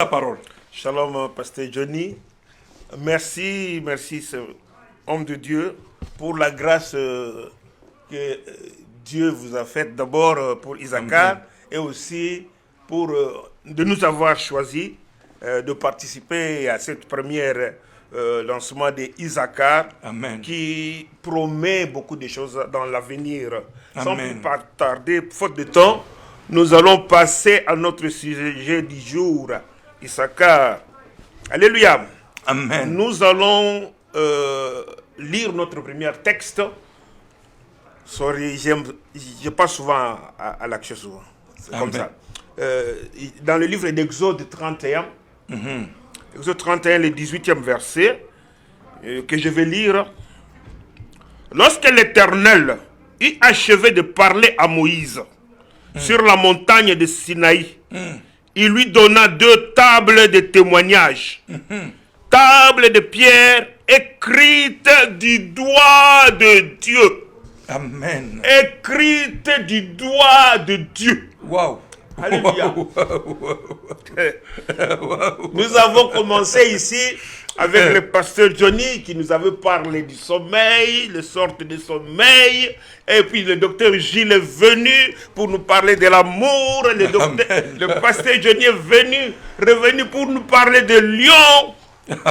La parole. Shalom, pasteur Johnny. Merci, homme de Dieu, pour la grâce que Dieu vous a faite d'abord pour Issachar et aussi pour de nous avoir choisi de participer à cette première lancement de Issachar qui promet beaucoup de choses dans l'avenir. Sans plus tarder, faute de temps, nous allons passer à notre sujet du jour. Issachar. Alléluia. Amen. Nous allons lire notre premier texte. Sorry, je passe souvent à l'action souvent. C'est comme ça. Dans le livre d'Exode 31, Exode 31, le 18e verset, que je vais lire. Lorsque l'Éternel eut achevé de parler à Moïse sur la montagne de Sinaï, il lui donna 2 tables de témoignage, tables de pierre écrites du doigt de Dieu. Amen. Écrites du doigt de Dieu. Wow. Alléluia. Nous avons commencé ici avec le pasteur Johnny qui nous avait parlé du sommeil, les sortes de sommeil. Et puis le docteur Gilles est venu pour nous parler de l'amour. Le pasteur Johnny est revenu pour nous parler de lion.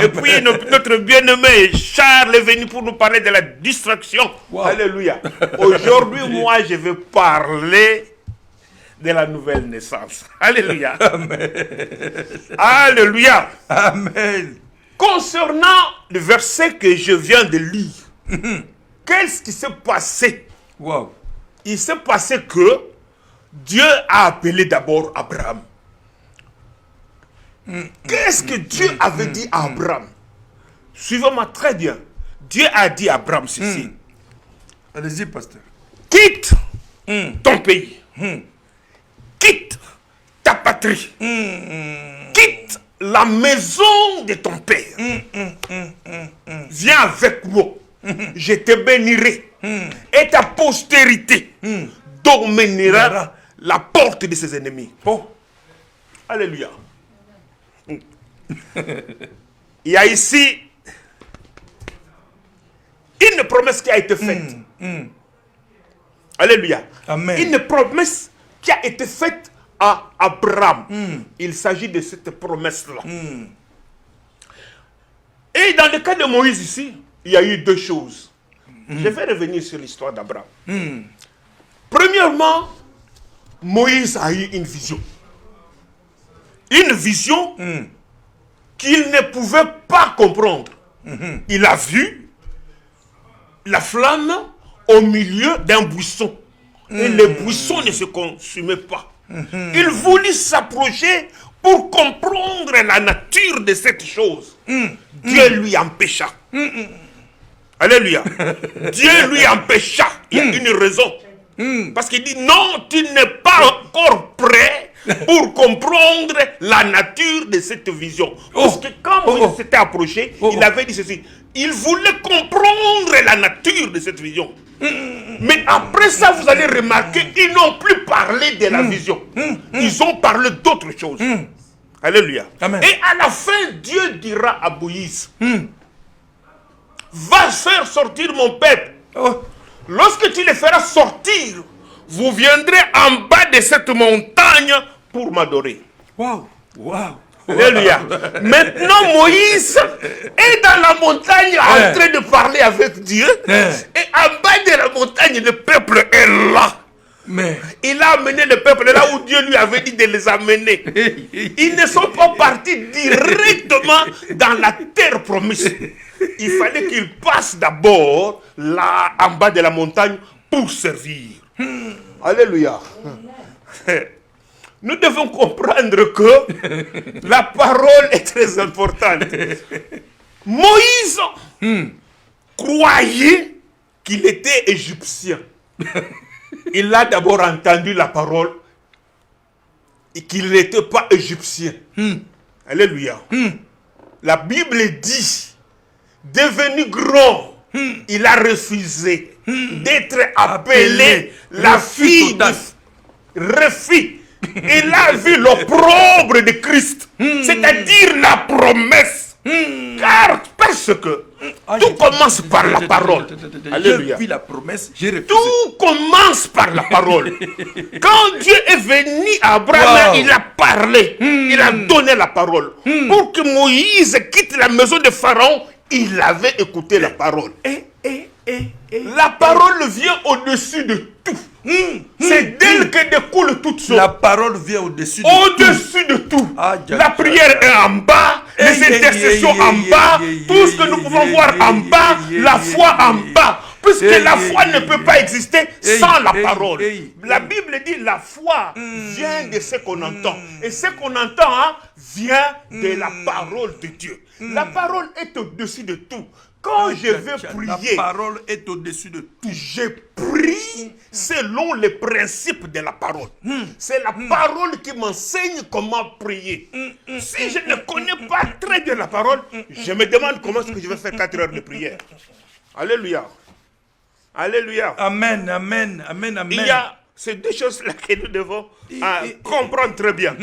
Et puis notre bien-aimé Charles est venu pour nous parler de la distraction. Wow. Alléluia. Aujourd'hui, moi, je vais parler de la nouvelle naissance. Alléluia. Amen. Alléluia. Amen. Concernant le verset que je viens de lire, qu'est-ce qui s'est passé? Wow. Il s'est passé que Dieu a appelé d'abord Abraham. Qu'est-ce que Dieu avait dit à Abraham? Suivez-moi très bien. Dieu a dit à Abraham ceci. Allez-y, pasteur. Quitte ton pays. Quitte ta patrie. Quitte la maison de ton père. Viens avec moi. Je te bénirai. Et ta postérité dominera la porte de ses ennemis. Oh. Alléluia. Il y a ici une promesse qui a été faite. Alléluia. Amen. Une promesse qui a été faite à Abraham. Il s'agit de cette promesse-là. Et dans le cas de Moïse ici, il y a eu 2 choses. Je vais revenir sur l'histoire d'Abraham. Premièrement, Moïse a eu une vision. Une vision qu'il ne pouvait pas comprendre. Il a vu la flamme au milieu d'un buisson. Et le buisson ne se consumait pas. Il voulut s'approcher pour comprendre la nature de cette chose. Dieu lui empêcha. Alléluia. Dieu lui empêcha. Il y a une raison. Parce qu'il dit non, tu n'es pas encore prêt pour comprendre la nature de cette vision. Parce que quand Moïse s'était approché, il avait dit ceci. Il voulait comprendre la nature de cette vision. Mais après ça, vous allez remarquer, ils n'ont plus parlé de la vision. Ils ont parlé d'autre chose. Alléluia. Amen. Et à la fin, Dieu dira à Moïse, va faire sortir mon peuple. Lorsque tu les feras sortir, vous viendrez en bas de cette montagne pour m'adorer. Wow. Wow. Alléluia. Maintenant, Moïse est dans la montagne en train de parler avec Dieu. Et en bas de la montagne, le peuple est là. Il a amené le peuple là où Dieu lui avait dit de les amener. Ils ne sont pas partis directement dans la terre promise. Il fallait qu'ils passent d'abord là en bas de la montagne pour servir. Alléluia. Nous devons comprendre que la parole est très importante. Moïse croyait qu'il était égyptien. Il a d'abord entendu la parole et qu'il n'était pas égyptien. Alléluia. La Bible dit, devenu grand, il a refusé d'être appelé la fille du refus il a vu l'opprobre de Christ, c'est-à-dire la promesse. Car parce que tout commence par la parole. Alléluia. J'ai vu la promesse, j'ai refusé. Tout commence par la parole. Quand Dieu est venu à Abraham, il a parlé, il a donné la parole. Pour que Moïse quitte la maison de Pharaon, il avait écouté la parole. La parole vient au-dessus de tout. C'est d'elle que découle toute chose. La parole vient au-dessus de Au-dessus de tout. La prière est en bas, les intercessions en bas, tout ce que nous pouvons voir en bas, la foi en bas. Puisque la foi ne peut pas exister sans la parole. La Bible dit la foi vient de ce qu'on entend. Et ce qu'on entend vient de la parole de Dieu. La parole est au-dessus de tout. Quand je vais prier, la parole est au-dessus de tout. Je prie selon les principes de la parole. C'est la parole qui m'enseigne comment prier. Si je ne connais pas très bien la parole, je me demande comment est-ce que je vais faire 4 heures de prière. Alléluia. Alléluia. Amen, amen, amen, amen. Il y a ces deux choses-là que nous devons comprendre très bien.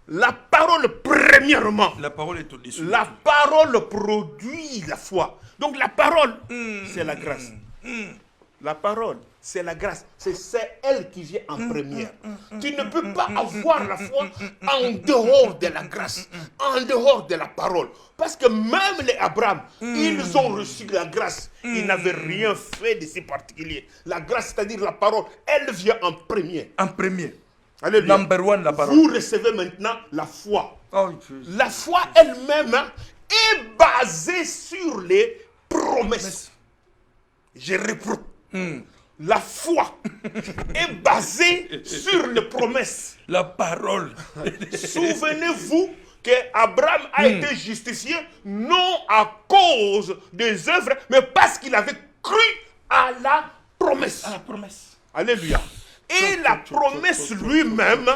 La parole, premièrement. La parole est au-dessus. La parole produit la foi. Donc la parole, c'est la grâce. La parole, c'est la grâce. C'est elle qui vient en première. Tu ne peux pas avoir la foi en dehors de la grâce, en dehors de la parole. Parce que même les Abraham, ils ont reçu la grâce. Ils n'avaient rien fait de si particulier. La grâce, c'est-à-dire la parole, elle vient en premier. En premier. Alléluia. Number one, la parole. Vous recevez maintenant la foi. Oh, la foi elle-même est basée sur les promesses. Je reprends. La foi est basée sur les promesses. La parole. Souvenez-vous qu'Abraham a été justifié non à cause des œuvres, mais parce qu'il avait cru à la promesse. À la promesse. Alléluia. Et la promesse lui-même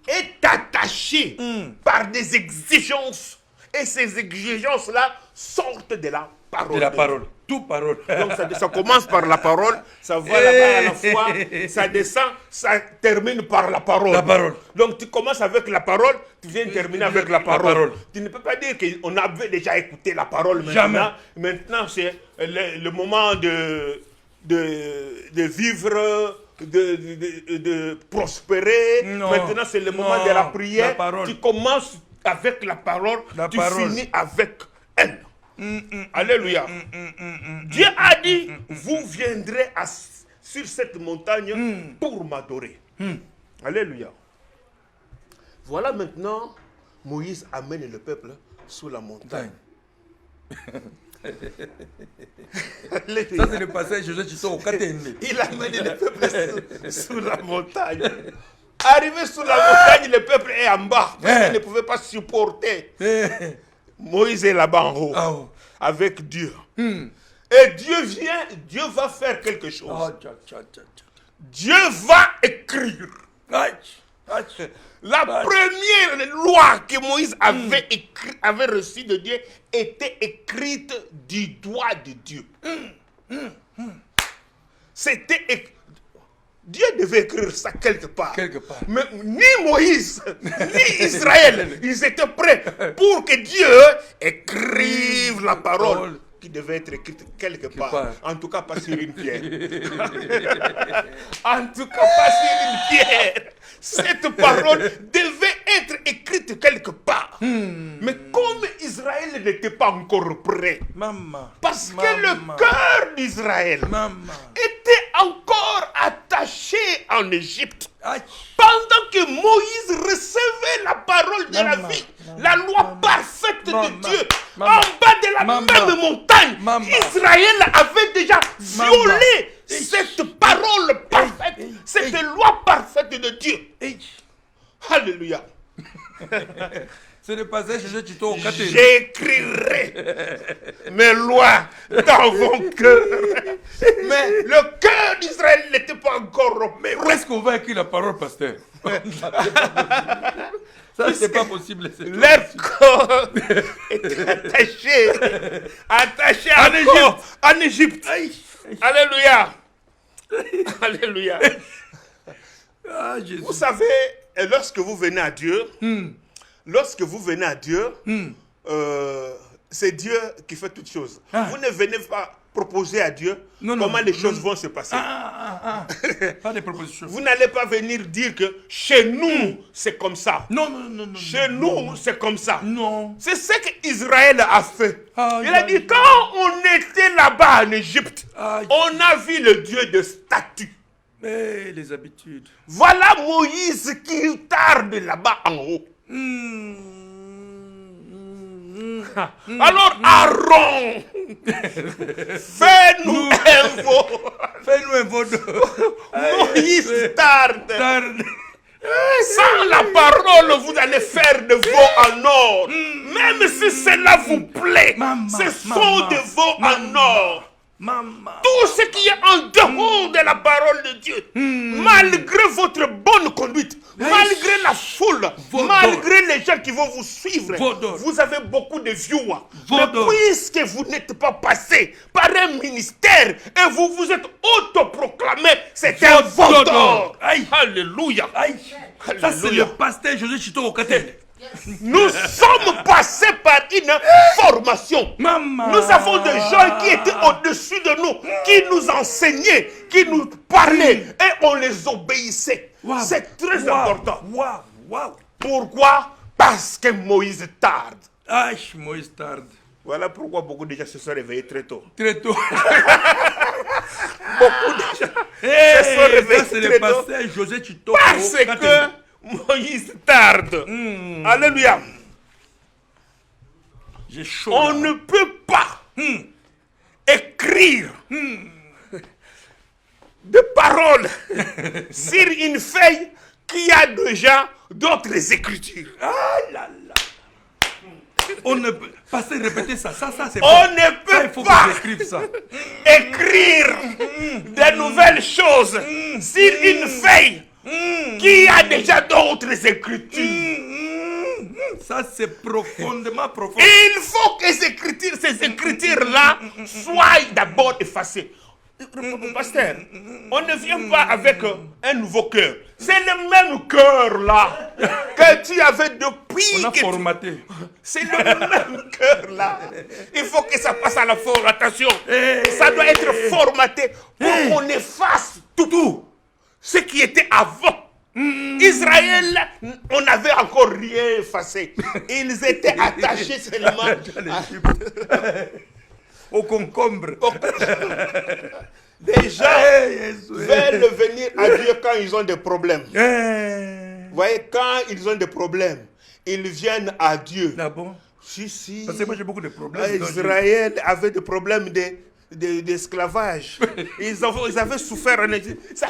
est attachée par des exigences. Et ces exigences-là sortent de la parole. De la parole. Tout parole. Donc ça commence par la parole, ça va là-bas à la foi, ça descend, ça termine par la parole. La parole. Donc tu commences avec la parole, tu viens terminer avec la parole. Tu ne peux pas dire qu'on avait déjà écouté la parole maintenant. Jamais. Maintenant c'est le moment de vivre, de prospérer. Non, maintenant c'est le moment de la prière. La tu commences avec la parole, tu finis avec elle. Alléluia. Dieu a dit, vous viendrez sur cette montagne pour m'adorer. Alléluia. Voilà maintenant, Moïse amène le peuple sous la montagne. Ça, c'est le passage de Jésus au Katende. Il amène le peuple sous la montagne. Arrivé sous la montagne, le peuple est en bas. Parce qu'il ne pouvait pas supporter. Moïse est là-bas en haut. Avec Dieu. Et Dieu vient, Dieu va faire quelque chose. Dieu va écrire. La première loi que Moïse avait reçue de Dieu était écrite du doigt de Dieu. C'était Dieu devait écrire ça quelque part. Mais ni Moïse, ni Israël, ils étaient prêts pour que Dieu écrive la parole qui devait être écrite quelque part. En tout cas, pas sur une pierre. En tout cas, pas sur une pierre. Cette parole devait être écrite quelque part. Mais comme Israël n'était pas encore prêt, parce que le cœur d'Israël était encore attaché en Égypte. Pendant que Moïse recevait la parole de la vie, la loi parfaite de Dieu, en bas de la même montagne, Israël avait déjà violé cette parole parfaite, cette loi parfaite de Dieu. Alléluia. C'est le passage de Tito au Katende. J'écrirai mes lois dans vos cœurs. Mais le cœur d'Israël n'était pas encore. Mais où est-ce qu'on va écrire la parole, pasteur? Ça, c'est pas possible. Leur corps est attaché en Égypte. Alléluia. Alléluia. Ah, Jésus. Vous savez, lorsque vous venez à Dieu, c'est Dieu qui fait toutes choses. Ah. Vous ne venez pas proposer à Dieu comment les choses vont se passer. Pas de propositions. Vous n'allez pas venir dire que chez nous, c'est comme ça. Non. Chez nous, c'est comme ça. Non. C'est ce qu'Israël a fait. Aïe, Il a aïe, dit, quand on était là-bas en Égypte, Aïe. on a vu le Dieu de statues. Mais les habitudes. Voilà Moïse qui tarde là-bas en haut. Alors Aaron, fais-nous un veau. Fais-nous un veau Moïse tarde. Tarde. Sans la parole, vous allez faire de veaux en or. Même si cela vous plaît, ce sont des veaux en or. Maman. Tout ce qui est en dehors de la parole de Dieu, malgré votre bonne conduite, malgré la foule, malgré les gens qui vont vous suivre, vous avez beaucoup de viewers. Mais puisque vous n'êtes pas passé par un ministère et vous vous êtes autoproclamé, c'est un veau d'or. Alléluia. Ça, c'est le pasteur José Chito au Katende. Nous sommes passés par une formation. Maman. Nous avons des gens qui étaient au-dessus de nous, qui nous enseignaient, qui nous parlaient et on les obéissait. Wow. C'est très important. Wow. Pourquoi? Parce que Moïse tarde. Aïe, Moïse tarde. Voilà pourquoi beaucoup de gens se sont réveillés très tôt. Très tôt. Beaucoup de gens Hey, se sont réveillés ça, c'est très le tôt. pasteur José Chito. Parce que Moïse tarde. Alléluia. J'ai chaud. On ne peut pas écrire de paroles sur une feuille qui a déjà d'autres écritures. Ah là là. On ne peut pas répéter ça. Ça c'est On bon. ne Ça, peut il faut pas que j'écrive ça. écrire de nouvelles choses sur une feuille qui a déjà d'autres écritures. Ça, c'est profondément profond. Il faut que ces écritures-là soient d'abord effacées. Pasteur, on ne vient pas avec un nouveau cœur. C'est le même cœur-là que tu avais depuis. On a que formaté. C'est le même cœur-là. Il faut que ça passe à la formatation. Ça doit être formaté pour qu'on efface tout ce qui était avant. Israël, on n'avait encore rien effacé. Ils étaient attachés seulement au concombre. Des gens veulent venir à Dieu quand ils ont des problèmes. Vous voyez, quand ils ont des problèmes, ils viennent à Dieu. Ah bon? Si. Parce que moi j'ai beaucoup de problèmes. Israël avait des problèmes d'esclavage. Ils avaient souffert en Égypte. Ça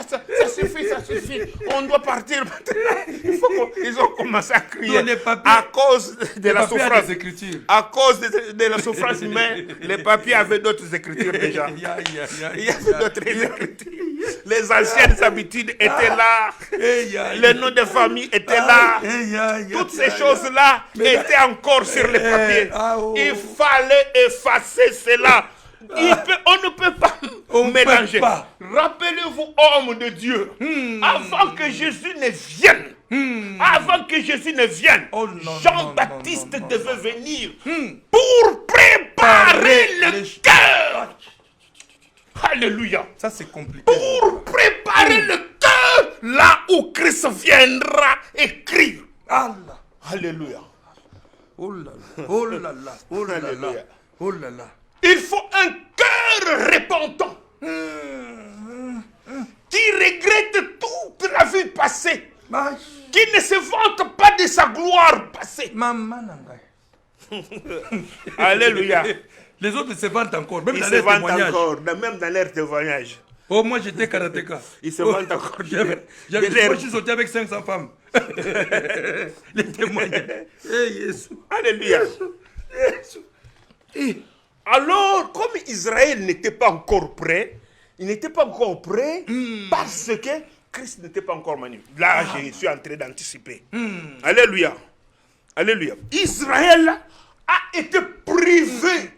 suffit. On doit partir. Ils ont commencé à crier à cause de la souffrance. À cause de la souffrance humaine, les papiers avaient d'autres écritures déjà. Il y avait d'autres écritures. Les anciennes habitudes étaient là. Les noms de famille étaient là. Toutes ces choses-là étaient encore sur les papiers. Il fallait effacer cela. On ne peut pas mélanger. Rappelez-vous, homme de Dieu, avant que Jésus ne vienne, Jean-Baptiste devait venir pour préparer le cœur. Alléluia. Ça c'est compliqué. Pour préparer le cœur là où Christ viendra écrire. Allah. Alléluia. Oh là là. Oh là là. Oh là là. Oh là là. Il faut un cœur repentant qui regrette toute la vie passée, qui ne se vante pas de sa gloire passée. Alléluia. Les autres se vantent encore, même ils dans se leurs vantent témoignages. encore, même dans leurs témoignages. Oh, moi j'étais karatéka. Ils se vantent encore. Moi je suis sorti avec 500 femmes. Les témoignages. Alléluia. Alors, comme Israël n'était pas encore prêt, parce que Christ n'était pas encore manifesté. Là, je suis en train d'anticiper. Alléluia. Alléluia. Israël a été privé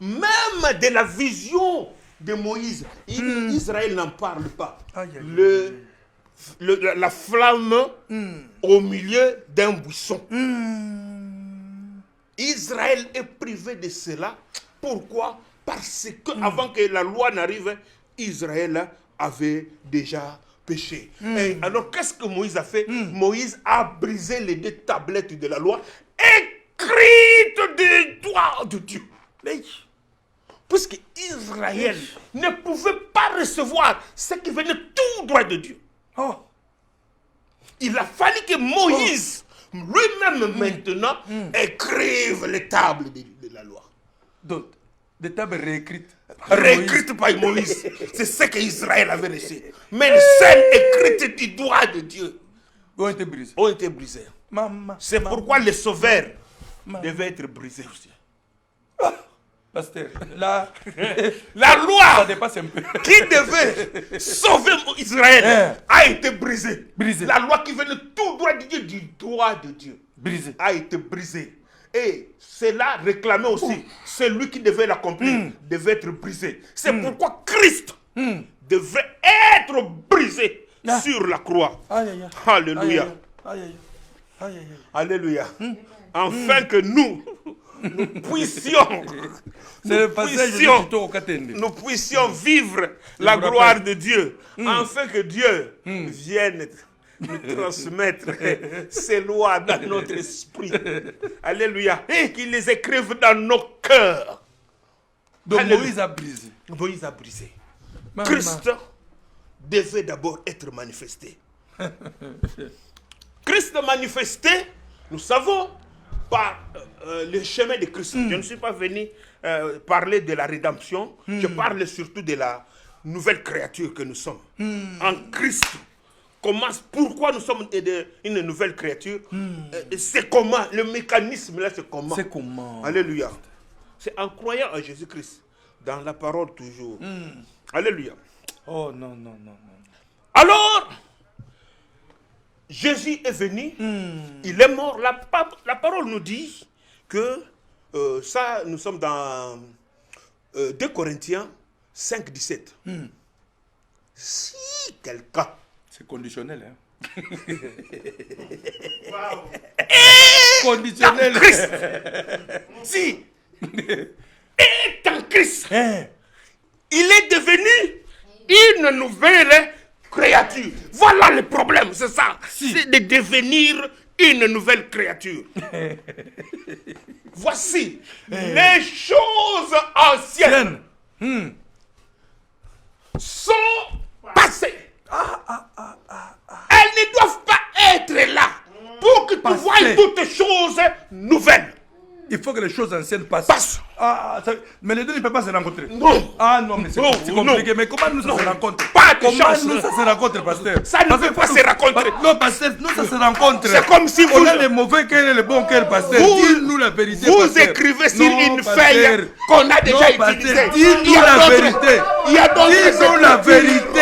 même de la vision de Moïse. Israël n'en parle pas. Le la flamme au milieu d'un buisson. Israël est privé de cela. Pourquoi? Parce que avant que la loi n'arrive, Israël avait déjà péché. Et alors qu'est-ce que Moïse a fait? Moïse a brisé les 2 tablettes de la loi écrites des doigts de Dieu. Puisque Israël ne pouvait pas recevoir ce qui venait tout droit de Dieu. Il a fallu que Moïse lui-même maintenant écrive les tables de la loi. Donc, des tables réécrites. Réécrites par Moïse. C'est ce qu'Israël avait reçu. Mais celles écrites du doigt de Dieu Ont été brisées. ont été brisées. C'est pourquoi les sauveurs devaient être brisés aussi. Pasteur, là, La ça loi dépasse un peu. qui devait sauver Israël a été brisée. Brisée. La loi qui venait tout droit de Dieu, du doigt de Dieu, Brisé. a été brisée. Et cela réclamait aussi celui qui devait l'accomplir devait être brisé. C'est pourquoi Christ devait être brisé sur la croix. Aïe, aïe, aïe. Alléluia. Aïe, aïe, aïe. Aïe, aïe, aïe. Alléluia. Afin que nous puissions C'est le passage de Tito au Katende. nous puissions vivre la vous gloire rappelle. de Dieu, afin que Dieu vienne nous transmettre ses lois dans notre esprit. Alléluia. Et qu'il les écrive dans nos cœurs. Donc Alléluia. Moïse a brisé. Moïse a brisé. Maman. Christ devait d'abord être manifesté. Christ manifesté, nous savons, par le chemin de Christ. Je ne suis pas venu parler de la rédemption, je parle surtout de la nouvelle créature que nous sommes. En Christ. Pourquoi nous sommes une nouvelle créature? C'est comment? Le mécanisme là, c'est comment? C'est comment? Alléluia. C'est en croyant en Jésus-Christ, dans la parole toujours. Alléluia. Oh non, non, non, non. Alors, Jésus est venu, il est mort. La parole nous dit que, ça, nous sommes dans 2 Corinthiens 5, 17. Si quelqu'un C'est conditionnel, hein? conditionnel. Christ, si est en Christ, il est devenu une nouvelle créature. Voilà le problème, c'est ça. C'est de devenir une nouvelle créature. Voici les choses anciennes sont passées. Elles ne doivent pas être là pour que tu vois toutes choses nouvelles. Il faut que les choses anciennes passent. Passe. Mais les deux ne peuvent pas se rencontrer. Non. Ah non, mais c'est Non, compliqué. non. Mais comment nous ça se rencontre? Pas de Comment chance. nous ça se rencontre, pasteur? Ça ne peut pas se rencontrer. Non, pasteur, nous ça se rencontre. C'est comme si vous- On a les mauvais cœurs et les bons cœurs, pasteur. Vous- Dis-nous la vérité, Vous pasteur. écrivez sur Non, une pasteur. feuille qu'on a déjà Non, pasteur, utilisée. dis-nous la vérité. Il y a d'autres Dis-nous la vérité.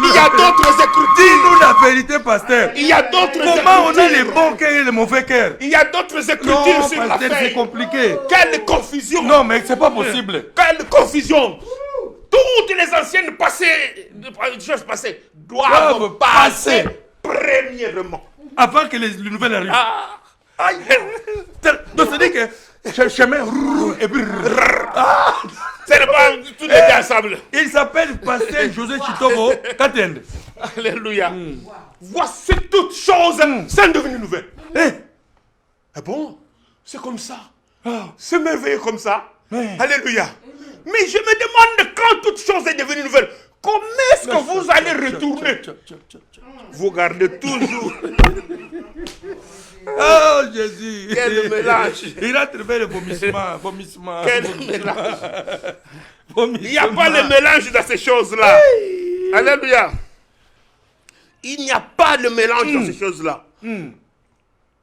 Il y a d'autres écritures. Dis-nous la vérité, pasteur. Il y a d'autres Comment on a les écritures. bons cœurs et les mauvais cœurs? Il y a d'autres écritures Non, sur la pasteur, c'est feuille. compliqué. Quelle confusion. Non, mais c'est pas possible. Quelle confusion. Toutes les anciennes choses passées doivent Doivent passer passer. premièrement. Avant que les nouvelles arrivent. Ah. Aïe. Donc, c'est-à-dire que le chemin. Et puis. Ce n'est pas tout les deux ensemble. Il s'appelle Pasteur José Chitogo Katende. Alléluia. Voici toutes choses sont devenues nouvelles. Ah bon? C'est comme ça. C'est merveilleux comme ça. Alléluia. Mais je me demande quand toute chose est devenue nouvelle, comment est-ce que vous allez retourner? Vous gardez toujours. Oh Jésus. Quel mélange. Il a trouvé le vomissement. Vomissement. Quel mélange. Il n'y a pas de mélange dans ces choses-là. Alléluia. Il n'y a pas de mélange dans ces choses-là.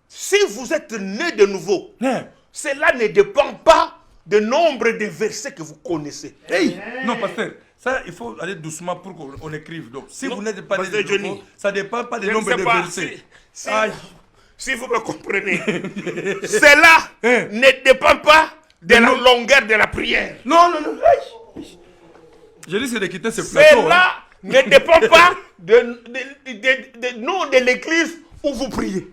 Si vous êtes né de nouveau, cela ne dépend pas du nombre de versets que vous connaissez. Hey. Non, pasteur, ça, il faut aller doucement pour qu'on écrive. Donc, si Non, vous n'êtes pas né pasteur de Johnny, nouveau, ça ne dépend pas du Je ne nombre sais de pas versets. si- si vous me comprenez. Cela ne dépend pas de la longueur de la prière. Non, non, non. Je risque de quitter ce plateau. Cela ne dépend pas du nom de l'église où vous priez.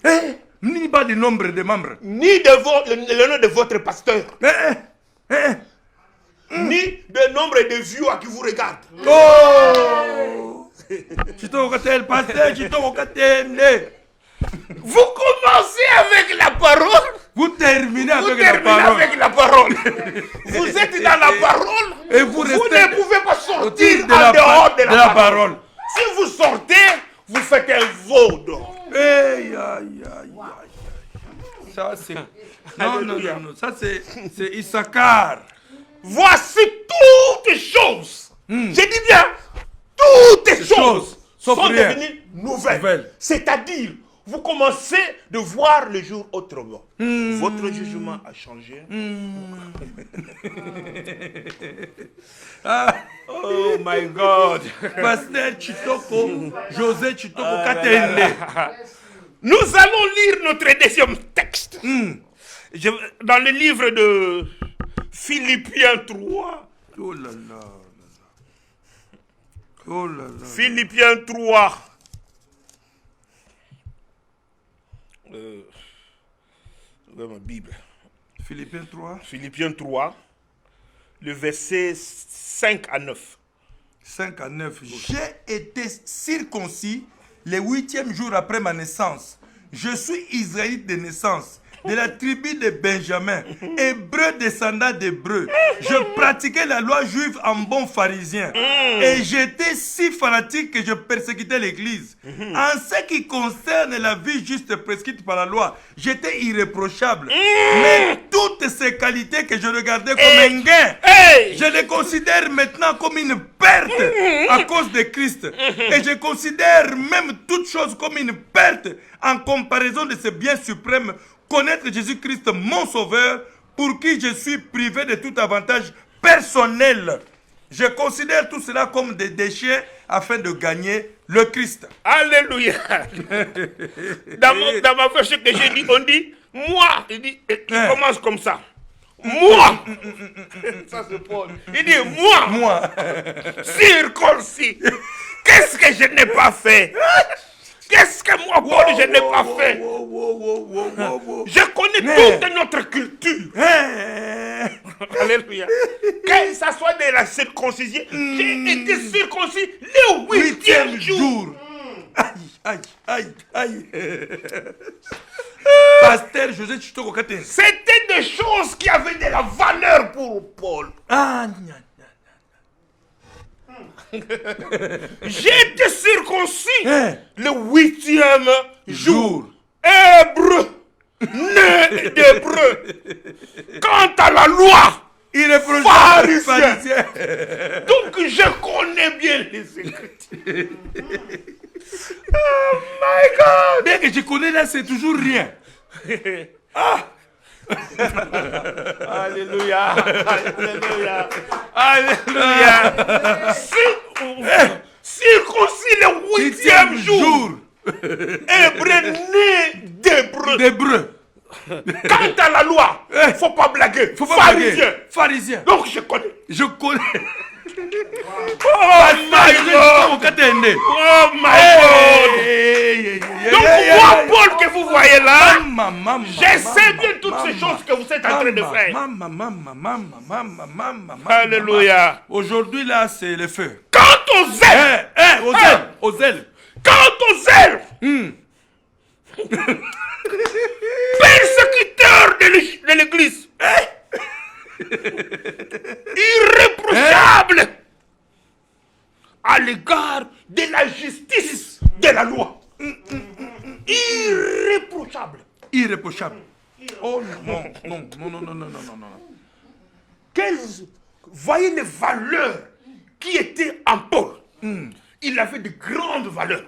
Ni pas du nombre de membres. Ni le nom de votre pasteur. Ni le nombre de vues à qui vous regarde. Oh! Pasteur, Vous commencez avec la parole. vous terminez Vous avec la terminez parole. avec la parole. Vous êtes dans la parole. Et vous restez ne pouvez pas sortir de en dehors de la parole. parole. Si vous sortez, vous faites un vaudou. Aïe, aïe, aïe, aïe. Ça c'est... Non, non, non, non, ça c'est Issachar. Voici toutes choses. Je dis bien, toutes choses sauf sont rien. devenues nouvelles. Nouvelles. C'est-à-dire, vous commencez de voir le jour autrement. Votre jugement a changé. Oh my God. Pasteur Chitoko, José Chitoko Katende. Nous allons lire notre deuxième texte. Dans le livre de Philippiens 3. Oh là là. Oh là là. Philippiens 3. Ma Bible. Philippiens 3. Philippiens 3, le verset 5 à 9. 5 à 9. J'ai été circoncis le 8e jour après ma naissance. Je suis israélite de naissance, de la tribu de Benjamin, hébreu descendant d'hébreu. Je pratiquais la loi juive en bon pharisien. Et j'étais si fanatique que je persécutais l'église. En ce qui concerne la vie juste prescrite par la loi, j'étais irréprochable. Mais toutes ces qualités que je regardais comme un gain, je les considère maintenant comme une perte à cause de Christ. Et je considère même toutes choses comme une perte en comparaison de ce bien suprême, connaître Jésus-Christ, mon sauveur, pour qui je suis privé de tout avantage personnel. Je considère tout cela comme des déchets afin de gagner le Christ. Alléluia. Dans ma version que j'ai dit, on dit, moi, il commence comme ça. Moi, ça c'est Paul. Il dit, moi, circoncis. Qu'est-ce que je n'ai pas fait? Qu'est-ce que moi, Paul, je n'ai pas fait? Je connais toute notre culture. Alléluia. Que ça soit de la circoncision, j'ai été circoncis le 8e jour. Aïe, aïe, aïe, aïe. Pasteur José Chitoko Katende. C'était des choses qui avaient de la valeur pour Paul. Ah, J'ai été circoncis le 8e jour. Hébreu, né d'hébreu. Quant à la loi, il est pharisien. Donc je connais bien les Écritures. Oh my God. Bien que je connais là, c'est toujours rien. Alléluia. Alléluia. Alléluia. Circoncis le 8e jour. Hébreu né d'hébreu. Quant à la loi, faut pas blaguer. Faut pas pharisien. blaguer. Pharisien. Donc je connais. Je connais. Oh my God. Oh my God. Donc moi, Paul, que vous voyez là, je sais bien toutes ces choses que vous êtes en train de faire. Alléluia. Aujourd'hui là, c'est le feu. Quant au zèle, Au zèle. quant au zèle, persécuteur de l'église, irréprochable à l'égard de la justice de la loi. Irréprochable. Irréprochable. Oh non, non, non, non, non, non, non, non, non. Voyez les valeurs qui étaient en Paul. Il avait de grandes valeurs.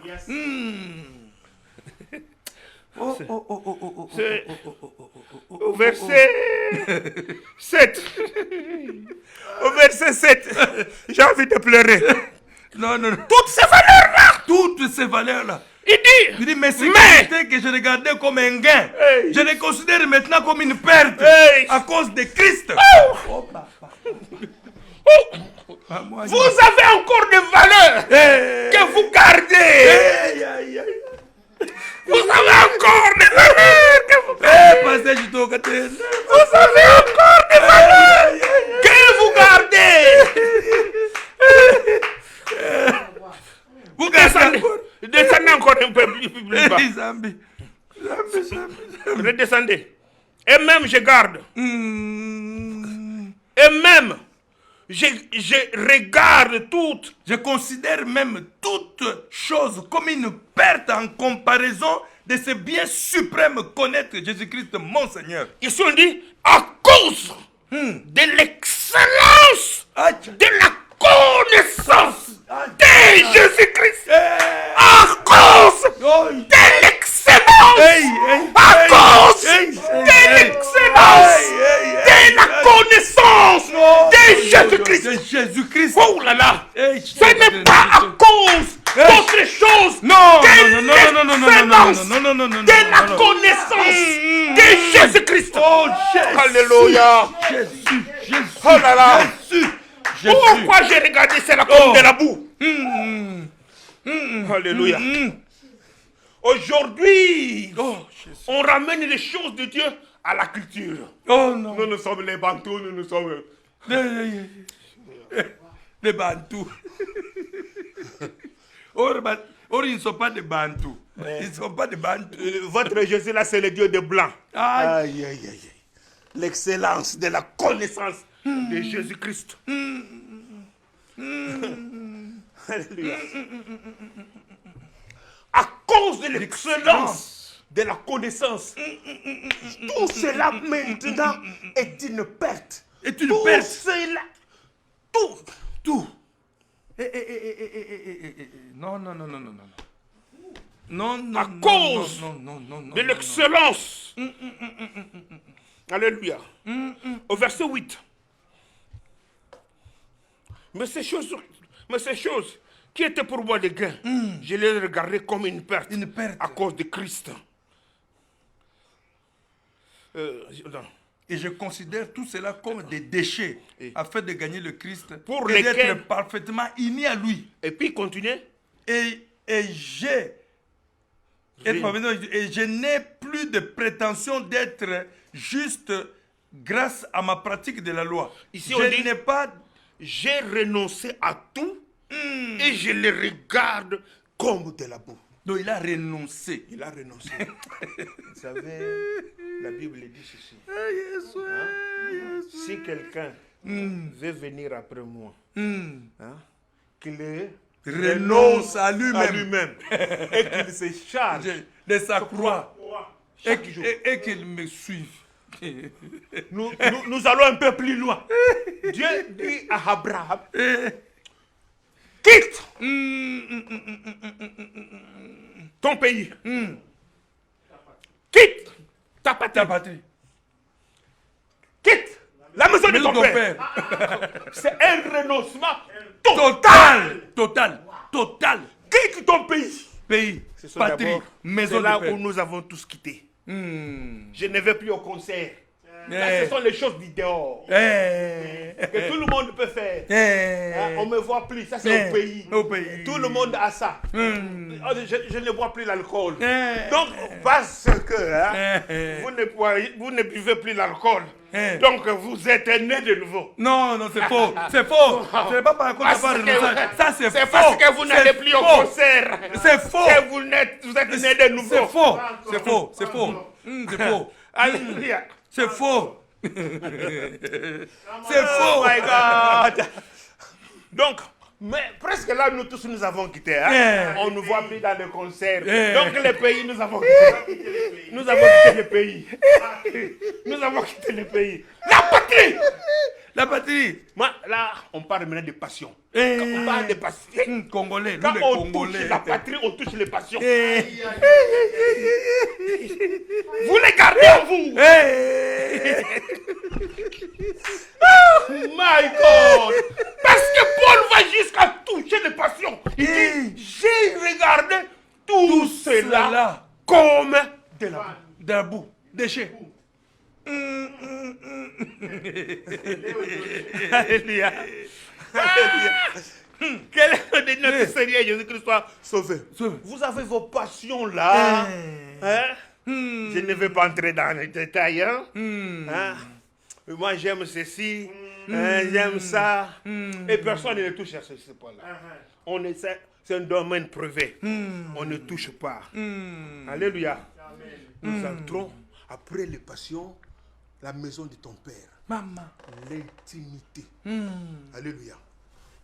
Au verset 7. Au verset 7. J'ai envie de pleurer. Non, non, non. Toutes ces valeurs-là. Toutes ces valeurs-là. Il dit, mais ces qualités que je regardais comme un gain, je les considère maintenant comme une perte à cause de Christ. Vous avez encore des valeurs. Vous avez encore des valeurs que vous gardez. Vous gardez Descendez encore un peu plus bas. Zambi. Redescendez. Et même je garde. Et même je regarde toutes. Je considère même toute chose comme une perte en comparaison de ce bien suprême connaître Jésus-Christ mon Seigneur. Ici on dit à cause de l'excellence de la connaissance de Jésus-Christ. À cause de l'excellence. À cause de l'excellence de la connaissance de Jésus-Christ. De Jésus-Christ. Oh là là. Ce n'est pas à cause d'autre chose de la connaissance de Jésus-Christ. Oh, Jésus. Alléluia. Jésus. Oh là là. Jésus. Pourquoi j'ai regardé cela comme de la boue? Alléluia. Aujourd'hui, on ramène les choses de Dieu à la culture. Oh non. Nous sommes les Bantous, nous sommes... Les Bantous. Or, ils ne sont pas des Bantous. Ils ne sont pas des Bantous. Votre Jésus là, c'est le Dieu des Blancs. Aïe. L'excellence de la connaissance de Jésus-Christ. Alléluia. À cause de l'excellence de la connaissance, tout cela maintenant est une perte. Est une Tout perte. cela, tout. Non. À cause de l'excellence. Alléluia. Au verset 8. Mais ces choses qui étaient pour moi des gains, je les regardais comme une perte. À cause de Christ. Et je considère tout cela comme des déchets afin de gagner le Christ Pour et lesquels... d'être parfaitement uni à lui. Et puis continuez. Et je n'ai plus de prétention d'être juste grâce à ma pratique de la loi. Ici, je n'ai pas... J'ai renoncé à tout et je les regarde comme de la boue. Donc il a renoncé. Il a renoncé. Vous savez, la Bible dit ceci. Si quelqu'un veut venir après moi, qu'il renonce à lui-même et qu'il se charge de sa croix chaque jour. Et qu'il me suive. Nous allons un peu plus loin. Dieu dit à Abraham, quitte ton pays. Quitte ta patrie. Quitte la maison de ton père. C'est un renoncement total. Quitte ton pays. Patrie, maison de père. C'est là où nous avons tous quitté. Je ne vais plus au concert. Là, ce sont les choses du dehors que tout le monde peut faire. On ne me voit plus. Ça, c'est au pays. Tout le monde a ça. Je ne bois plus l'alcool. Donc, parce que vous ne buvez plus l'alcool, donc vous êtes né de nouveau. Non, c'est faux. C'est faux. Ce n'est pas par contre ça, c'est faux. C'est parce que vous n'allez plus au concert. C'est faux. Que vous êtes né de nouveau. C'est faux. C'est faux. Alléluia. C'est faux. C'est faux. Oh my God. Donc, mais presque là, nous tous nous avons quitté. On ne nous voit plus dans le concert. Donc, les pays, nous avons quitté. Nous avons quitté le pays. Nous avons quitté le pays. La patrie. Moi, là, on parle maintenant de passion. Quand on parle de passion. Congolais, Quand nous les on Congolais. touche la patrie, on touche les passions. Vous les gardez en vous. Oh my God. Parce que Paul va jusqu'à toucher les passions. Il dit, j'ai regardé tout cela comme de la boue. Déchets. Alléluia. Que de notre Seigneur Jésus-Christ soit sauvé. Vous avez vos passions là. Je ne vais pas entrer dans les détails. Hein? Hein? Moi, j'aime ceci, j'aime ça. Et personne ne touche à ce point-là. C'est un domaine privé. On ne touche pas. Alléluia. Nous entrons après les passions, la maison de ton Père. Maman. L'intimité. Alléluia.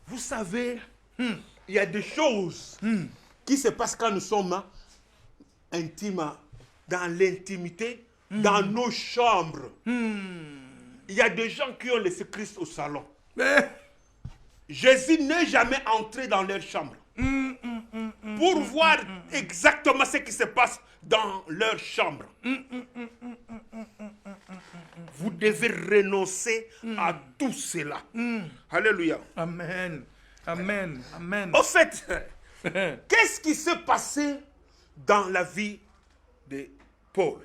Vous savez, il y a des choses qui se passent quand nous sommes intimes, dans l'intimité, dans nos chambres. Il y a des gens qui ont laissé Christ au salon. Jésus n'est jamais entré dans leur chambre pour voir exactement ce qui se passe dans leur chambre. Vous devez renoncer à tout cela. Alléluia. Amen. Amen. Amen. Au fait, qu'est-ce qui s'est passé dans la vie de Paul?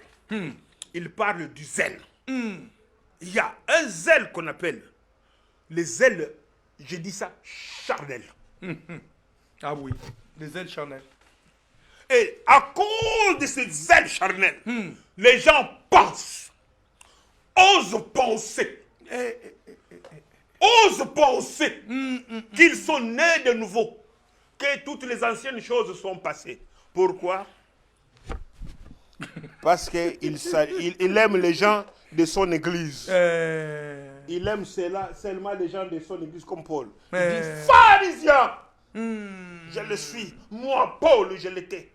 Il parle du zèle. Il y a un zèle qu'on appelle les zèles, je dis ça, charnel. Ah oui, les ailes charnelles. Et à cause de ce zèle charnel, les gens pensent, osent penser qu'ils sont nés de nouveau, que toutes les anciennes choses sont passées. Pourquoi? Parce qu'il aime les gens de son église. Il aime seulement les gens de son église comme Paul. Il dit, pharisien, je le suis. Moi, Paul, je l'étais.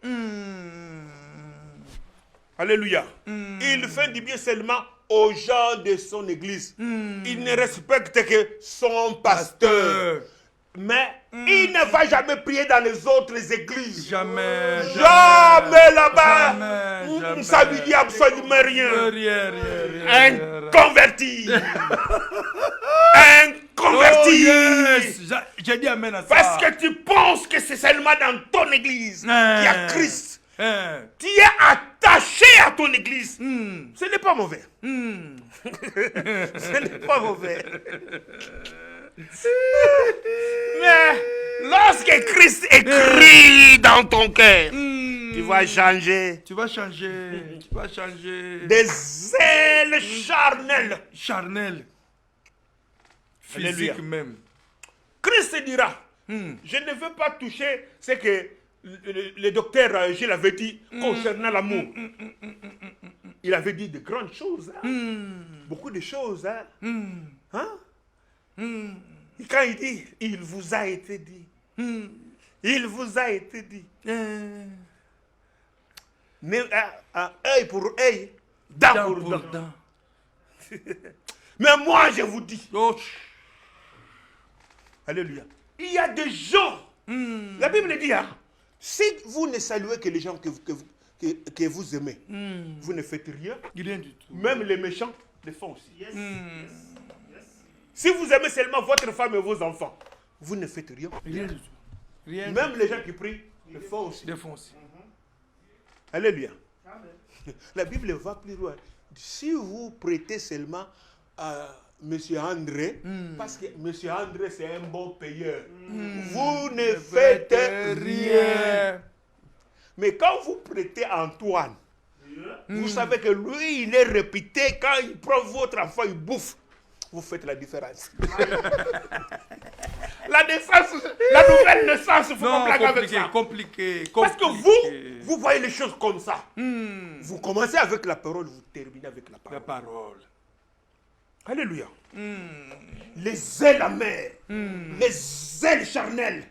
Alléluia. Il fait du bien seulement aux gens de son église. Il ne respecte que son pasteur. Mais il ne va jamais prier dans les autres églises. Jamais. Jamais là-bas. Jamais. Ça lui dit absolument rien. Rien. Un converti. Un converti. Oh, yes. J'ai dit amen à ça. Parce que tu penses que c'est seulement dans ton église qu'il y a Christ. Tu es attaché à ton église. Ce n'est pas mauvais. Ce n'est pas mauvais. Mais lorsque Christ écrit dans ton cœur, tu vas changer. Tu vas changer. Des ailes charnelles. Charnel. Physique. Alléluia. Même. Christ dira, je ne veux pas toucher ce que le docteur Gilles avait dit concernant l'amour. Il avait dit de grandes choses. Beaucoup de choses. Et quand il dit, il vous a été dit. Il vous a été dit. Mais œil pour œil, dent pour dent. Mais moi, je vous dis. Alléluia. Il y a des gens. La Bible dit, si vous ne saluez que les gens que vous aimez, vous ne faites rien. Rien du tout. Même les méchants le font aussi. Si vous aimez seulement votre femme et vos enfants, vous ne faites rien. Rien du tout. Rien. Même les gens qui prient le font aussi. Alléluia. La Bible va plus loin. Si vous prêtez seulement à M. André, parce que M. André c'est un bon payeur, vous ne faites rien. Mais quand vous prêtez à Antoine, vous savez que lui, il est réputé, quand il prend votre enfant, il bouffe. Vous faites la différence. La nouvelle naissance, il faut qu'on blague avec ça. Compliqué. Parce que vous voyez les choses comme ça. Vous commencez avec la parole, vous terminez avec la parole. Alléluia. Les ailes amères, les ailes charnelles.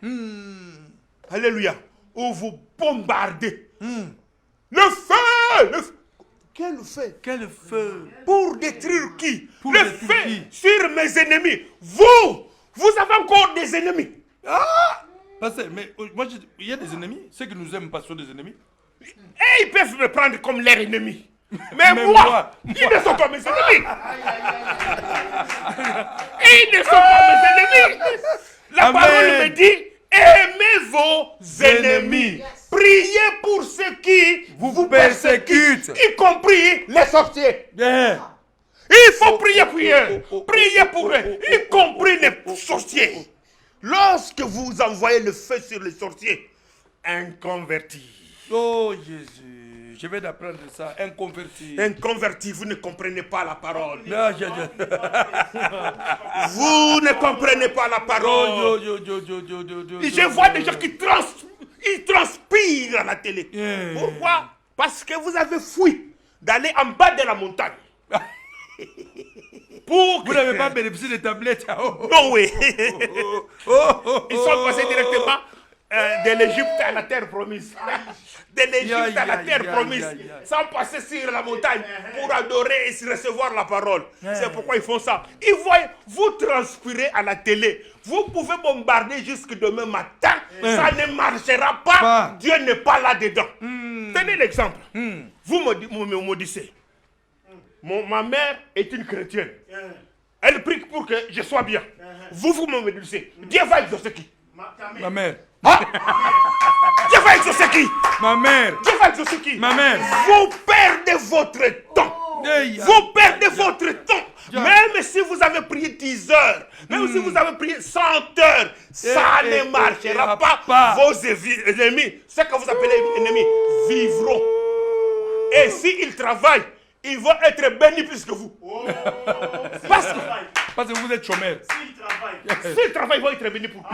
Alléluia. Où vous bombardez. Le feu. Quel feu? Pour détruire qui? Le feu sur mes ennemis. Vous avez encore des ennemis. Pasteur, mais moi, il y a des ennemis. Ceux qui nous aiment pas sont des ennemis. Et ils peuvent me prendre comme leur ennemi. Mais moi, ils ne sont pas mes ennemis. Ils ne sont pas mes ennemis. La parole me dit, aimez vos ennemis. Priez pour ceux qui vous persécutent, y compris les sorciers. Il faut prier pour eux. Priez pour eux, y compris les sorciers. Lorsque vous envoyez le feu sur les sorciers, un converti. Oh Jésus. Je vais d'apprendre ça. Un converti. Un converti, vous ne comprenez pas la parole. Ah, Vous ne comprenez pas la parole. Je vois des gens qui transpirent à la télé. Pourquoi? Parce que vous avez fui d'aller en bas de la montagne. Vous n'avez pas bénéficié des tablettes. Non, oui. Ils sont passés directement de l'Égypte à la terre promise. De l'Égypte à la terre promise. Sans passer sur la montagne pour adorer et recevoir la parole. C'est pourquoi ils font ça. Ils voient, vous transpirez à la télé. Vous pouvez bombarder jusque demain matin. Ça ne marchera pas. Dieu n'est pas là-dedans. Tenez l'exemple. Vous me maudissez. Ma mère est une chrétienne. Elle prie pour que je sois bien. Vous me maudissez. Dieu va exaucer qui? Ma mère. Ah? Dieu va exaucer qui? Ma mère. Dieu va exaucer qui? Ma mère. Vous perdez votre temps. Vous perdez votre temps. Même si vous avez prié 10 heures, même si vous avez prié 100 heures, ça ne marchera pas. Vos ennemis, ce que vous appelez ennemis, vivront. Et s'ils travaillent, ils vont être bénis plus que vous. Parce que vous êtes chômeur. S'ils travaillent, ils vont être bénis pour vous.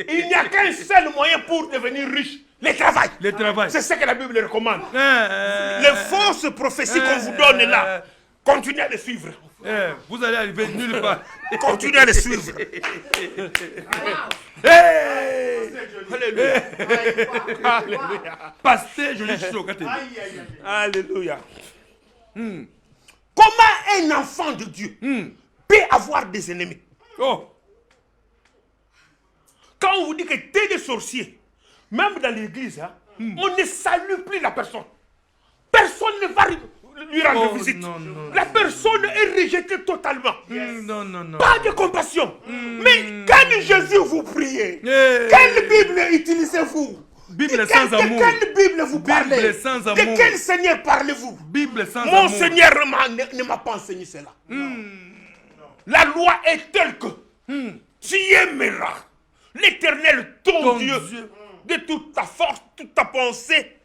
Il n'y a qu'un seul moyen pour devenir riche. Le travail. C'est ce que la Bible recommande. Les fausses prophéties qu'on vous donne là, continuez à les suivre. Vous allez arriver nulle part. Continuez à les suivre. Alléluia. Alléluia. Pasteur, je l'ai choqué. Alléluia. Comment un enfant de Dieu peut avoir des ennemis? Quand on vous dit que tu es des sorciers, même dans l'église, on ne salue plus la personne. Personne ne va lui rendre visite. La personne est rejetée totalement. Pas de compassion. Mais quand Jésus vous priez, quelle Bible utilisez-vous? Bible sans amour. De quelle Bible vous parlez? Bible sans amour. De quel Seigneur parlez-vous? Bible sans Mon amour. Seigneur ne m'a pas enseigné cela. La loi est telle que tu aimeras l'Éternel, ton Dieu, de toute ta force, toute ta pensée,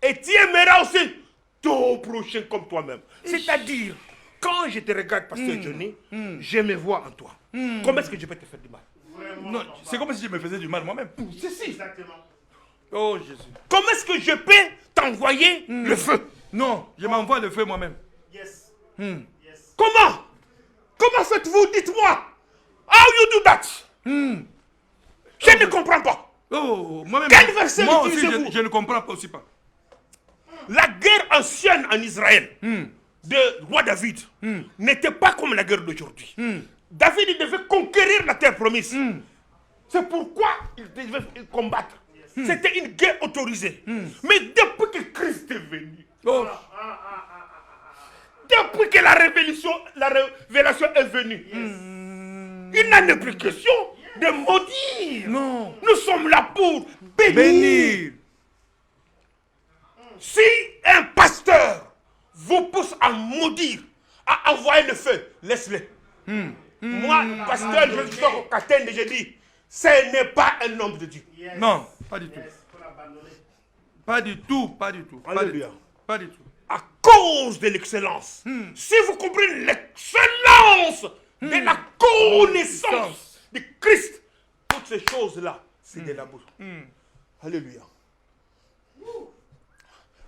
et tu aimeras aussi ton prochain comme toi-même. C'est-à-dire, quand je te regarde, Pasteur Johnny, je me vois en toi. Comment est-ce que je peux te faire du mal? Non, c'est comme si je me faisais du mal moi-même. C'est si. Exactement. Oh Jésus. Comment est-ce que je peux t'envoyer le feu? Non, je m'envoie le feu moi-même. Yes. Comment? Comment faites-vous? Dites-moi. How you do that? Je ne comprends pas. Moi-même. Quel verset moi aussi, utilisez-vous? je ne comprends pas aussi pas. La guerre ancienne en Israël de roi David n'était pas comme la guerre d'aujourd'hui. David devait conquérir la terre promise. C'est pourquoi il devait combattre. C'était une guerre autorisée. Mais depuis que Christ est venu, depuis que la révélation est venue, il n'en est plus question de maudire. Non. Nous sommes là pour bénir. Si un pasteur vous pousse à maudire, à envoyer le feu, laisse-le. Moi, pasteur, je suis au Katende, je dis, ce n'est pas un homme de Dieu. Non, pas du tout. Pas du tout, pas du tout. Alléluia. Pas du tout. À cause de l'excellence. Si vous comprenez l'excellence de la connaissance de Christ, toutes ces choses-là, c'est de l'amour. Alléluia.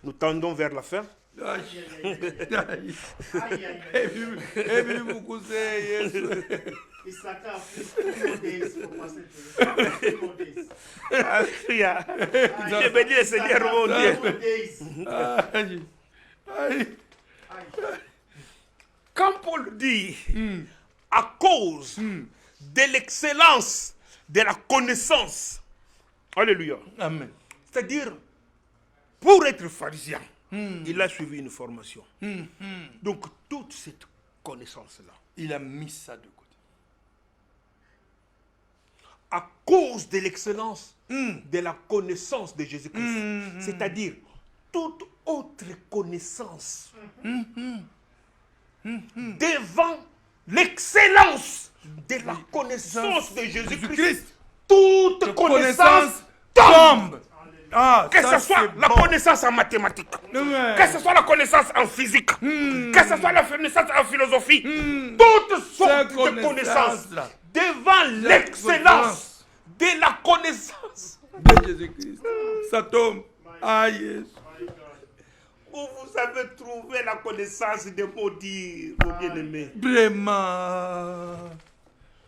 Nous tendons vers la fin. Alléluia. Je bénis le Seigneur mon Dieu. Quand Paul dit à cause de l'excellence de la connaissance, alléluia. Amen. C'est-à-dire, pour être pharisien, il a suivi une formation. Donc, toute cette connaissance-là, il a mis ça de côté. À cause de l'excellence de la connaissance de Jésus-Christ, c'est-à-dire toute autre connaissance devant l'excellence de la connaissance de Jésus-Christ, toute connaissance tombe. Que ce soit la connaissance en mathématiques, que ce soit la connaissance en physique, que ce soit la connaissance en philosophie, toutes sortes de connaissances devant l'excellence de la connaissance de Jésus-Christ. Ça tombe. Aïe. Où vous avez trouvé la connaissance de maudire vos bien-aimés. Vraiment.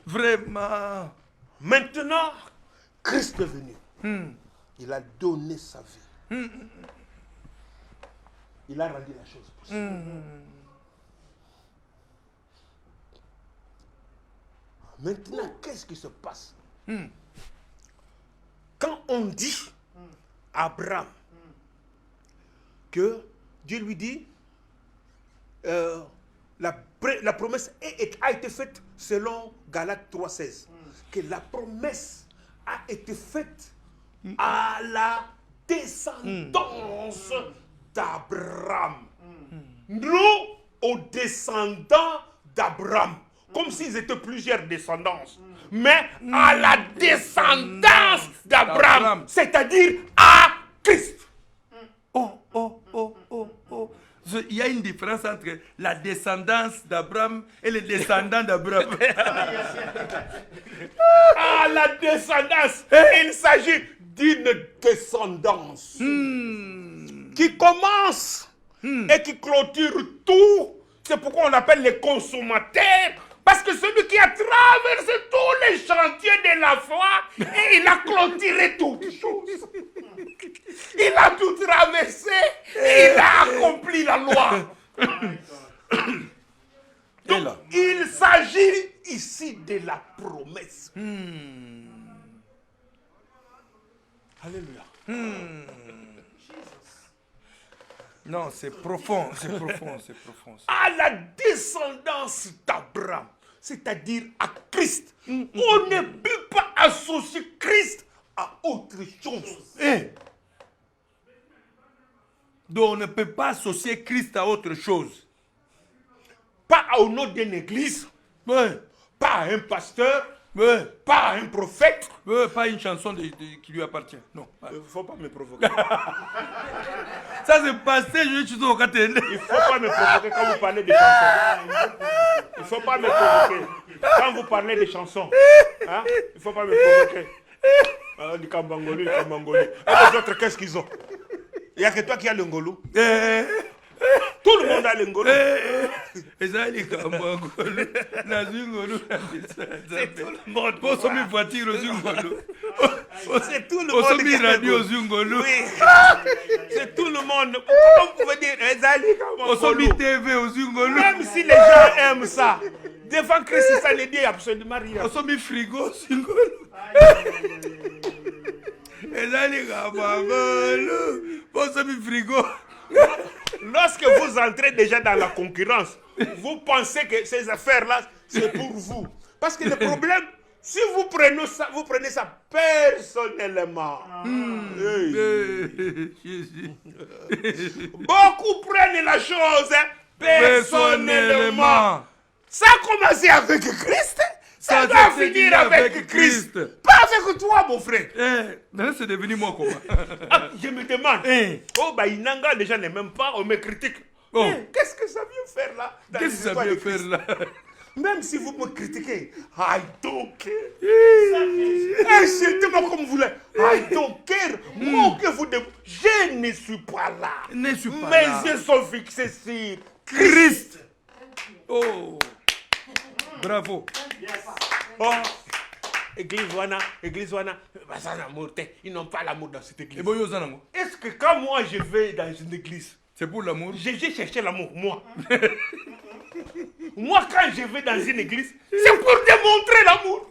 Vraiment. Maintenant, Christ est venu. Il a donné sa vie. Il a rendu la chose possible. Maintenant, qu'est-ce qui se passe? Quand on dit à Abraham que Dieu lui dit la promesse a été faite selon Galates 3,16, que la promesse a été faite à la descendance d'Abraham. Non aux descendants d'Abraham, comme s'ils étaient plusieurs descendances, mais à la descendance d'Abraham, c'est-à-dire à Christ. Il y a une différence entre la descendance d'Abraham et les descendants d'Abraham. À la descendance, il s'agit d'une descendance qui commence et qui clôture tout. C'est pourquoi on appelle les consommateurs. Parce que celui qui a traversé tous les chantiers de la foi et il a clôturé toutes choses. Il a tout traversé et il a accompli la loi. Donc, il s'agit ici de la promesse. Alléluia. Non, c'est profond, c'est profond, c'est profond. À la descendance d'Abraham, c'est-à-dire à Christ. On ne peut pas associer Christ à autre chose. Donc on ne peut pas associer Christ à autre chose. Pas au nom d'une église, pas à un pasteur, pas à un prophète. Pas une chanson qui lui appartient. Non. Il ne faut pas me provoquer. Ça c'est passé, je suis au côté. Il ne faut pas me provoquer quand vous parlez de chansons. Il ne faut pas me provoquer quand vous parlez de chansons. Hein? Il ne faut pas me provoquer. Du Kambangolu, du Kambangolu. Et les autres, qu'est-ce qu'ils ont? Il n'y a que toi qui as le ngolou. Tout le monde a le ngolou. Et ça, les Kambangolu. C'est tout le monde. Pour son voiture aux Zungolo. C'est tout le monde qui a radio aux Zungolo. C'est tout le monde. Comment vous pouvez dire Au TV aux Zungolo. Même si les gens aiment ça, devant Christ, ça ne dit absolument rien. Au frigo aux Zungolo. Et là, les Kambangolu. Pour son frigo. Lorsque vous entrez déjà dans la concurrence, vous pensez que ces affaires-là, c'est pour vous. Parce que le problème, si vous prenez ça personnellement. Beaucoup prennent la chose personnellement. Ça a commencé avec Christ, ça doit finir avec Christ. Pas avec toi, mon frère. Maintenant, c'est devenu moi comment? Je me demande. Oh, bah, Inanga, les gens ne m'aiment pas, on me critique. Qu'est-ce que ça vient faire là? Qu'est-ce que ça vient faire là? Même si vous me critiquez, I don't care. Insultez-moi comme vous voulez. I don't care. Moi que vous devez. Je ne suis pas là. Ne suis pas Mes là. yeux sont fixés sur Christ. Oh. Bravo. Oh. Église Wana, ils n'ont pas l'amour dans cette église. Est-ce que quand moi je vais dans une église, c'est pour l'amour? J'ai cherché l'amour, moi. Moi, quand je vais dans une église, c'est pour démontrer l'amour.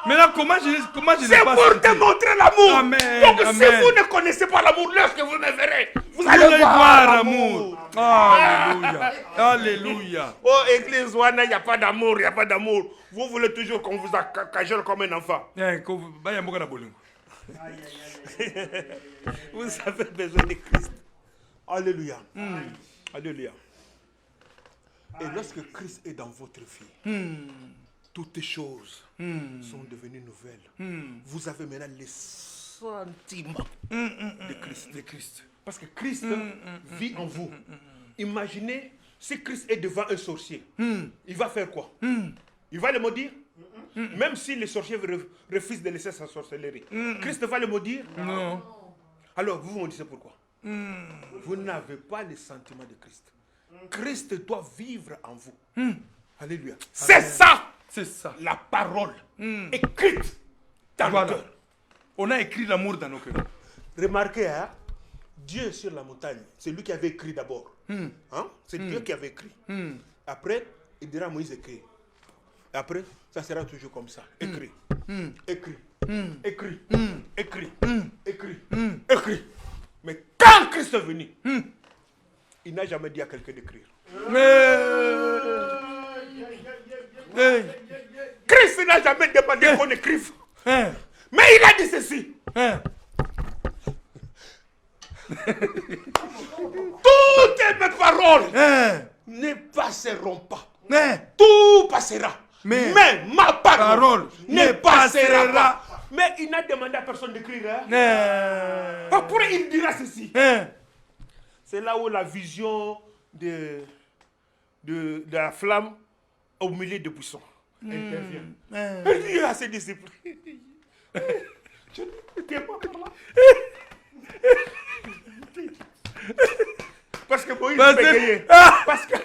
Maintenant, comment je c'est pour démontrer l'amour. Amen. Donc, Amen. si vous ne connaissez pas l'amour, lorsque vous me verrez, vous allez allez voir l'amour. Alléluia. Alléluia. Oh, église Wana, il n'y a pas d'amour, il n'y a pas d'amour. Vous voulez toujours qu'on vous cajole comme un enfant. Vous avez besoin de Christ. Alléluia. Alléluia. Et lorsque Christ est dans votre vie, toutes choses sont devenues nouvelles. Vous avez maintenant sentiment de Christ. Parce que Christ vit en vous. Imaginez si Christ est devant un sorcier. Il va faire quoi? Il va le maudire? Même si les sorciers refusent de laisser sa sorcellerie. Christ va le maudire? Non. Alors, vous maudissez pourquoi? Vous n'avez pas le sentiment de Christ. Christ doit vivre en vous. Alléluia. C'est ça! C'est ça. La parole écrite dans le cœur. On a écrit l'amour dans nos cœurs. Remarquez, hein, Dieu sur la montagne, c'est lui qui avait écrit d'abord. Hein? C'est Dieu qui avait écrit. Après, il dira à Moïse écrit. Après, ça sera toujours comme ça. Écrit. Écrit. Écrit. Écrit. Écrit. Écrit. Mais quand Christ est venu, il n'a jamais dit à quelqu'un d'écrire. Christ n'a jamais demandé qu'on écrive. Mais il a dit ceci. Toutes mes paroles ne passeront pas. Tout passera. Mais ma parole ne passera pas. Mais il n'a demandé à personne d'écrire. Après, il dira ceci. C'est là où la vision de la flamme au milieu de buissons intervient. Il dit à ses disciples. Je n'étais pas par là. Parce que Moïse bégayait. Parce que...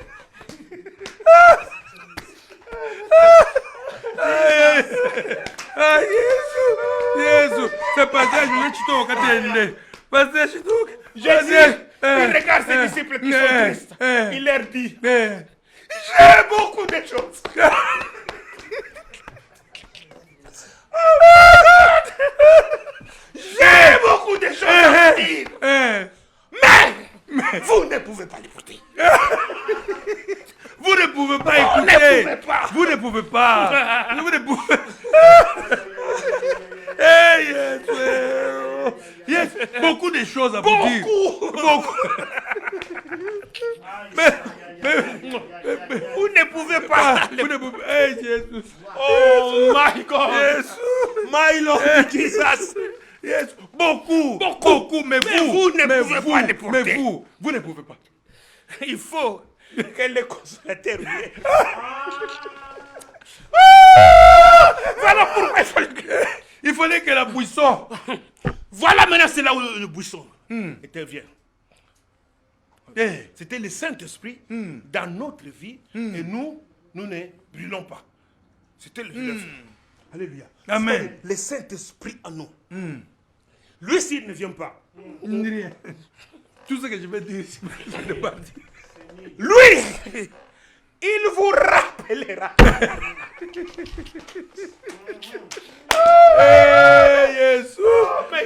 Jésus, c'est passage où tu t'en catènes. Passage où Jésus, il regarde ses disciples qui sont tristes. Il leur dit, j'ai beaucoup de choses. J'ai beaucoup de choses à vous dire. Mais vous ne pouvez pas l'écouter. Vous ne pouvez pas écouter. Vous ne pouvez pas. Vous ne pouvez pas. Yes. Beaucoup de choses à vous dire. Beaucoup. Mais vous ne pouvez pas. Vous ne pouvez pas. Jésus. Oh my God. Jésus. My Lord Jesus. Yes. Beaucoup, mais vous ne pouvez pas les porter. Mais vous ne pouvez pas. Il faut que le consolateur vienne. Voilà pourquoi il fallait que la buisson. Voilà maintenant c'est là où le buisson intervient. C'était le Saint-Esprit dans notre vie et nous ne brûlons pas. C'était le feu. Alléluia. Amen. Le Saint-Esprit en nous. Lui, s'il ne vient pas, rien. Tout ce que je vais dire, je ne vais pas dire. Lui, il vous rappellera.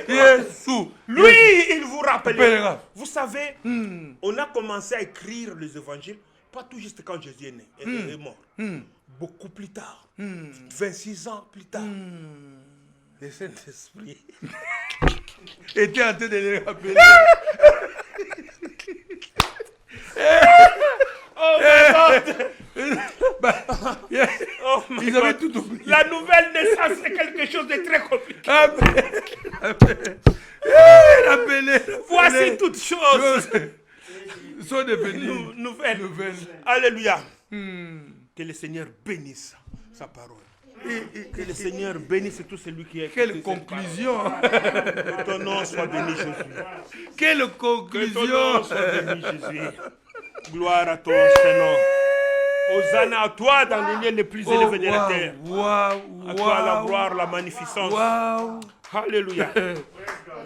Jésus. Lui, il vous rappellera. Vous savez, on a commencé à écrire les évangiles, pas tout juste quand Jésus est né, est mort. Beaucoup plus tard, 26 ans plus tard. Le Saint-Esprit était en train de les rappeler. Oh my God! Oh my Ils avaient tout oublié. La nouvelle naissance, c'est quelque chose de très compliqué. Voici toutes choses sont devenues nouvelles. Alléluia. Que le Seigneur bénisse sa parole. Que le Seigneur bénisse tout celui qui est. Quelle conclusion! Que ton nom soit béni, Jésus. Quelle conclusion! Que ton nom soit béni, Jésus. Gloire à ton Seigneur. Hosanna à toi dans les lieux les plus élevés de la terre. À toi la gloire, la magnificence. Alléluia.